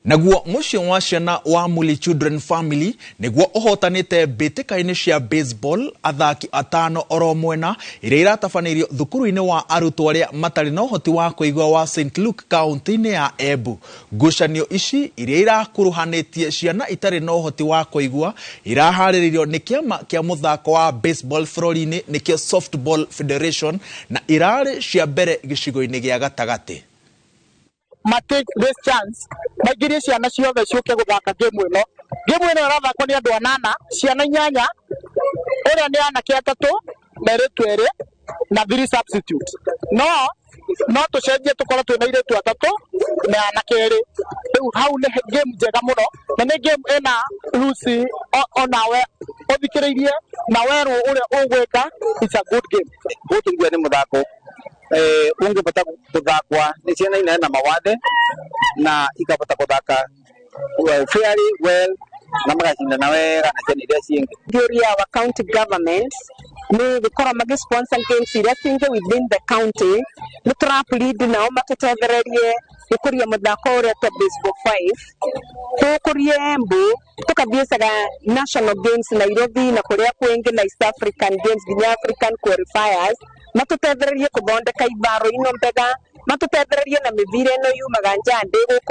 Naguo mucio wa ciana wa Muli Children Family niguo uhotanite mbitikaini cia baseball athaki atano oro mwena iria iratafanirio thukuru-ini wa arutwo aria matari na uhoti wa kuigua wa St Luke County-ini ya Embu. Ngucanio ici iria irakuruhanitie ciana itari na uhoti wa kuigua irahariririo ni kiama kia muthako wa baseball florine nikio Softball Federation na irari cia mbere gicigo-ini gia gatagati. Take this chance magirie ciana ciothe ciuke guthaka game ino irathakwo ni andu anana ciana 8 uria ni anake 3 na airitu 2 na 3 substitute no tucenjie tukorwo twina airitu 3 na anake 2 riu hau ni game njega muno na ni game ina Lucy onawe uthikiririe na weru uria ugwika. It's a good game. Gutungua ni muthako ungepata kuthakwa ni ciana ina na mawathe na ikapata kuthaka fairly well na magacinda na wega na ciana iria ciingi. Theory our county government ni gukora magi sponsor games iria ciingi within the county ni trap lead na matutethererie gukuria muthako uria ta baseball 5 gukuria Embu tukathiicaga national games Nairobi na kuria kwingi na East African games ginya African qualifiers matutethererie kuthondeka ibaro ino mbega matutethererie na mivira ino yumaga njande guko